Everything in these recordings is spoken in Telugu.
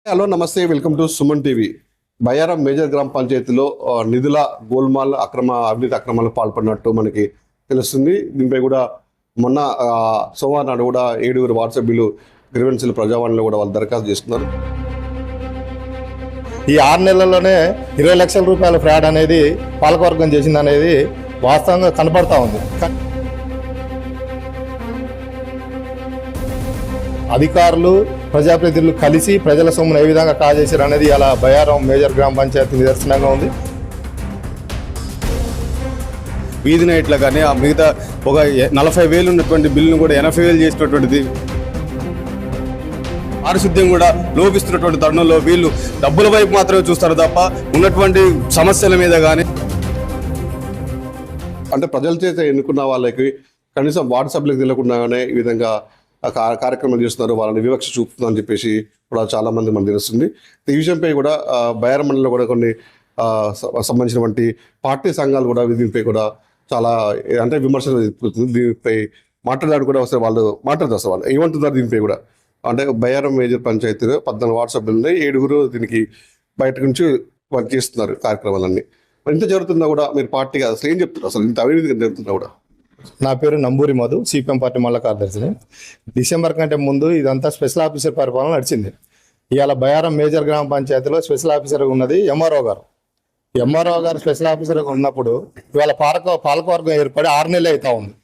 హలో నమస్తే, welcome to Suman TV. Bayyaram major గ్రామ పంచాయతీలో నిధుల గోల్మాల్ అవినీతి అక్రమాలకు పాల్పడినట్టు మనకి తెలుస్తుంది. దీనిపై కూడా మొన్న సోమవారం నాడు కూడా 7 వాట్సాప్లు గ్రీవెన్సీలు ప్రజావాణిలో కూడా వాళ్ళు దరఖాస్తు చేస్తున్నారు. ఈ 6 నెలల్లోనే 20 లక్షల రూపాయల ఫ్రాడ్ అనేది పాలకవర్గం చేసింది అనేది వాస్తవంగా కనపడతా ఉంది. అధికారులు ప్రజాప్రతినిధులు కలిసి ప్రజల సొమ్మును ఏ విధంగా కాజేశారు అనేది అలా బయ్యారం మేజర్ గ్రామ పంచాయతీ నిదర్శనంగా ఉంది. వీధి నైట్ల కానీ ఆ మిగతా ఒక 40,000 ఉన్నటువంటి బిల్లును కూడా 80,000 చేసినటువంటిది. పారిశుద్ధ్యం కూడా లోపిస్తున్నటువంటి తరుణంలో వీళ్ళు డబ్బుల వైపు మాత్రమే చూస్తారు తప్ప ఉన్నటువంటి సమస్యల మీద కానీ అంటే ప్రజల చేత ఎన్నుకున్న వాళ్ళకి కనీసం వాట్సాప్లకు తెలియకుండానే ఈ విధంగా కార్యక్రమాలు చేస్తున్నారు, వాళ్ళని వివక్ష చూపుతుందని చెప్పేసి కూడా చాలా మంది మనకు తెలుస్తుంది. ఈ విషయంపై కూడా బయ్యారం మండలంలో కూడా కొన్ని సంబంధించినటువంటి పార్టీ సంఘాలు కూడా దీనిపై కూడా చాలా అంటే విమర్శలు దీనిపై మాట్లాడారు కూడా వస్తే వాళ్ళు మాట్లాడతారు. వాళ్ళు ఏమంటున్నారు దీనిపై కూడా అంటే బయ్యారం మేజర్ పంచాయతీలో 14 వాట్సాప్లు ఉన్నాయి, 7 దీనికి బయట నుంచి వాళ్ళు చేస్తున్నారు కార్యక్రమాలన్నీ. ఇంత జరుగుతున్నా కూడా మీరు పార్టీగా అసలు ఏం చెప్తున్నారు? అసలు ఇంత అవినీతిగా జరుగుతున్నా కూడా. నా పేరు నంబూరి మధు, సిపిఎం పార్టీ మండల కార్యదర్శిని. డిసెంబర్ కంటే ముందు ఇదంతా స్పెషల్ ఆఫీసర్ పరిపాలన నడిచింది. ఇవాళ బయ్యారం మేజర్ గ్రామ పంచాయతీలో స్పెషల్ ఆఫీసర్ ఉన్నది ఎంఆర్ఓ గారు. ఎంఆర్ఓ గారు స్పెషల్ ఆఫీసర్ ఉన్నప్పుడు ఇవాళ పాలకవర్గం ఏర్పడి 6 నెలలు అవుతా ఉంది.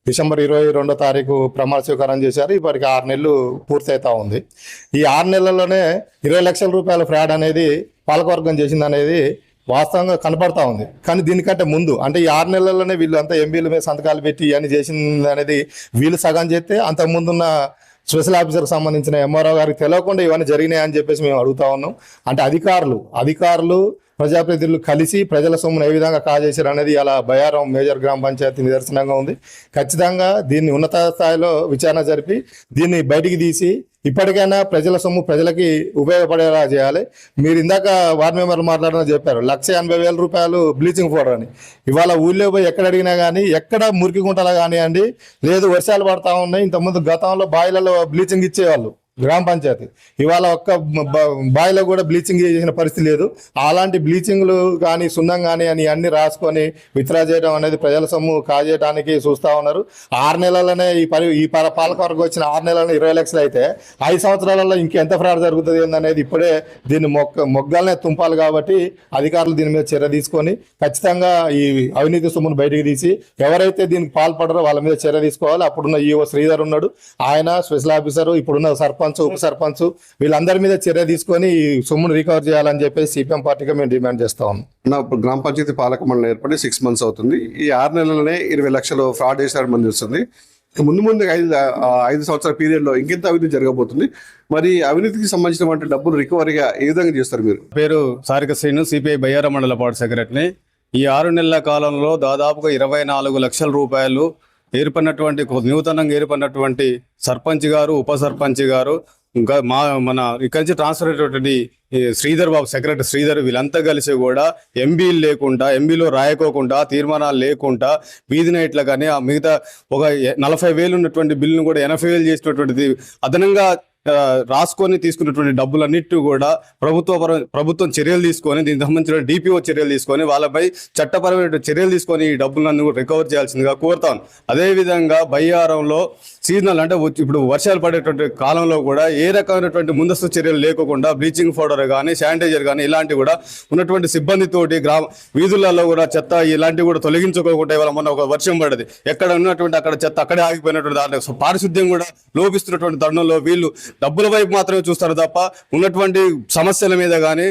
డిసెంబర్ 22వ తారీఖు ప్రమాణ స్వీకారం చేశారు. ఇప్పటికి 6 నెలలు పూర్తి అవుతా ఉంది. ఈ 6 నెలల్లోనే 20 లక్షల రూపాయల ఫ్రాడ్ అనేది పాలకవర్గం చేసింది అనేది వాస్తవంగా కనపడతా ఉంది. కానీ దీనికంటే ముందు అంటే ఈ 6 నెలల్లోనే వీళ్ళు అంతా ఎంపీల మీద సంతకాలు పెట్టి అని చేసింది అనేది వీళ్ళు సగం చేస్తే అంతకుముందున్న స్పెషల్ ఆఫీసర్కి సంబంధించిన ఎంఆర్ఓ గారికి తెలియకుండా ఇవన్నీ జరిగినాయి అని చెప్పేసి మేము అడుగుతా ఉన్నాం. అంటే అధికారులు ప్రజాప్రతినిధులు కలిసి ప్రజల సొమ్మును ఏ విధంగా కాజేశారు అనేది అలా బయ్యారం మేజర్ గ్రామ పంచాయతీ నిదర్శనంగా ఉంది. ఖచ్చితంగా దీన్ని ఉన్నత స్థాయిలో విచారణ జరిపి దీన్ని బయటికి తీసి ఇప్పటికైనా ప్రజల సొమ్ము ప్రజలకి ఉపయోగపడేలా చేయాలి. మీరు ఇందాక వార్డు మెంబర్లు మాట్లాడిన చెప్పారు 1,80,000 రూపాయలు బ్లీచింగ్ పౌడర్ అని. ఇవాళ ఊళ్ళో పోయి ఎక్కడ అడిగినా కానీ ఎక్కడ మురికి గుంటలా కానివ్వండి, లేదు వర్షాలు పడతా ఉన్నాయి. ఇంతకుముందు గతంలో బాయిలలో బ్లీచింగ్ ఇచ్చేవాళ్ళు గ్రామ పంచాయతీ. ఇవాళ ఒక్క బాయిలో కూడా బ్లీచింగ్ చేసిన పరిస్థితి లేదు. అలాంటి బ్లీచింగ్లు కానీ సున్నం కానీ అని అన్ని రాసుకొని విత్డ్రా చేయడం అనేది ప్రజల సొమ్ము కాజేయడానికి చూస్తూ ఉన్నారు. 6 నెలలనే ఈ పాలకవర్గం వచ్చిన 6 నెలలనే 20 లక్షలు అయితే 5 సంవత్సరాలలో ఇంకెంత ఫ్రాడ్ జరుగుతుంది అనేది ఇప్పుడే దీన్ని మొగ్గలనే తుంపాలి. కాబట్టి అధికారులు దీని మీద చర్య తీసుకొని ఖచ్చితంగా ఈ అవినీతి సొమ్మును బయటికి తీసి ఎవరైతే దీనికి పాల్పడరో వాళ్ళ మీద చర్య తీసుకోవాలి. అప్పుడున్న ఈఓ శ్రీధర్ ఉన్నాడు, ఆయన స్పెషల్ ఆఫీసర్, ఇప్పుడున్న సర్పంచ్, ఉప సర్పంచ్ వీళ్ళందరి మీద చర్య తీసుకొని ఈ సొమ్మును రికవర్ చేయాలని చెప్పేసి సిపిఎం పార్టీగా మేము డిమాండ్ చేస్తా ఉన్నాం. గ్రామ పంచాయతీ పాలక మండలి ఏర్పడి 6 మంత్స్ అవుతుంది. ఈ 6 నెలలనే 20 లక్షలు ఫ్రాడ్ చేశారని మంది వస్తుంది. ముందు 5 సంవత్సరాల పీరియడ్లో ఇంకెంత అవినీతి జరగబోతుంది? మరి అవినీతికి సంబంధించిన డబ్బులు రికవరీగా ఏ విధంగా చేస్తారు మీరు? పేరు సారిక శ్రీను, సిపిఐ బయ్యారం మండల పార్టీ సెక్రటరీని. ఈ 6 నెలల కాలంలో దాదాపుగా 24 లక్షల రూపాయలు ఏర్పడినటువంటి నూతనంగా ఏర్పడినటువంటి సర్పంచ్ గారు, ఉప సర్పంచ్ గారు, ఇంకా మన ఇక్కడి నుంచి ట్రాన్స్ఫర్ అయినటువంటి శ్రీధర్ బాబు, సెక్రటరీ శ్రీధర్, వీళ్ళంతా కలిసి కూడా ఎంబీలో రాయకోకుండా తీర్మానాలు లేకుండా వీధి నైట్ల కానీ ఆ మిగతా ఒక 40,000 ఉన్నటువంటి బిల్లును కూడా 80,000 చేసినటువంటిది అదనంగా రాసుకొని తీసుకున్నటువంటి డబ్బులన్నిటి కూడా ప్రభుత్వం చర్యలు తీసుకొని దీనికి సంబంధించిన డిపిఓ చర్యలు తీసుకొని వాళ్ళపై చట్టపరమైన చర్యలు తీసుకొని ఈ డబ్బులన్నీ కూడా రికవర్ చేయాల్సిందిగా కోరుతాను. అదేవిధంగా బయ్యారంలో సీజనల్ అంటే ఇప్పుడు వర్షాలు పడేటువంటి కాలంలో కూడా ఏ రకమైనటువంటి ముందస్తు చర్యలు లేకుండా బ్లీచింగ్ పౌడర్ కానీ శానిటైజర్ కానీ ఇలాంటివి కూడా ఉన్నటువంటి సిబ్బందితోటి వీధులలో కూడా చెత్త ఇలాంటివి కూడా తొలగించుకోకుండా ఇవాళ మొన్న ఒక వర్షం పడది, ఎక్కడ ఉన్నటువంటి అక్కడ చెత్త అక్కడే ఆగిపోయినటువంటి దాంట్లో పారిశుద్ధ్యం కూడా లోపిస్తున్నటువంటి తరుణంలో వీళ్ళు డబ్బుల వైపు మాత్రమే చూస్తారు తప్ప ఉన్నటువంటి సమస్యల మీద కానీ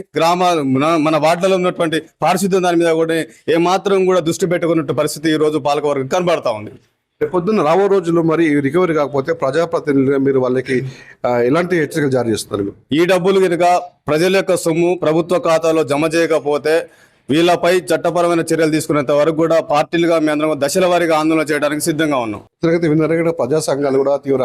మన వార్డులలో ఉన్నటువంటి పారిశుద్ధ్యం దాని మీద కూడా ఏమాత్రం కూడా దృష్టి పెట్టుకున్నట్టు పరిస్థితి ఈ రోజు పాలకవర్గం కనబడతా ఉంది. పొద్దున్న రాబో రోజుల్లో మరి రికవరీ కాకపోతే ప్రజాప్రతినిధులుగా మీరు వాళ్ళకి ఎలాంటి హెచ్చరికలు జారీ చేస్తున్నారు? ఈ డబ్బులు కనుక ప్రజల యొక్క సొమ్ము ప్రభుత్వ ఖాతాలో జమ చేయకపోతే వీళ్ళపై చట్టపరమైన చర్యలు తీసుకునేంత వరకు కూడా పార్టీలుగా మేము అందరం దశల వారీగా ఆందోళన చేయడానికి సిద్ధంగా ఉన్నాం. ప్రజా సంఘాలు కూడా తీవ్ర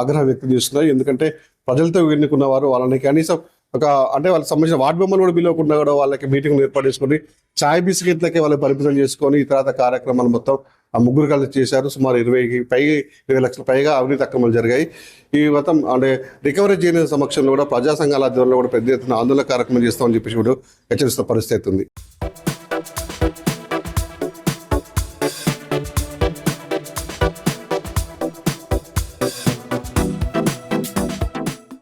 ఆగ్రహం వ్యక్తం చేస్తున్నాయి. ఎందుకంటే ప్రజలతో ఎన్నుకున్న వారు వాళ్ళని కనీసం ఒక అంటే వాళ్ళకి సంబంధించిన వార్డు మెంబర్లు కూడా పిలవకుండా కూడా వాళ్ళకి మీటింగ్ ఏర్పాటు చేసుకొని చాయ్ బిస్కెట్లకే వాళ్ళకి పరిమితం చేసుకొని ఈ తర్వాత కార్యక్రమాలు మొత్తం ఆ ముగ్గురు కలిసి చేశారు. సుమారు 20 లక్షల పైగా అవినీతి అక్రమాలు జరిగాయి. ఈ మొత్తం అంటే రికవరీ చేయని సమక్షంలో కూడా ప్రజా సంఘాల ఆధ్వర్యంలో కూడా పెద్ద ఎత్తున ఆందోళన కార్యక్రమం చేస్తామని చెప్పేసి కూడా హెచ్చరిస్తున్న పరిస్థితి ఉంది.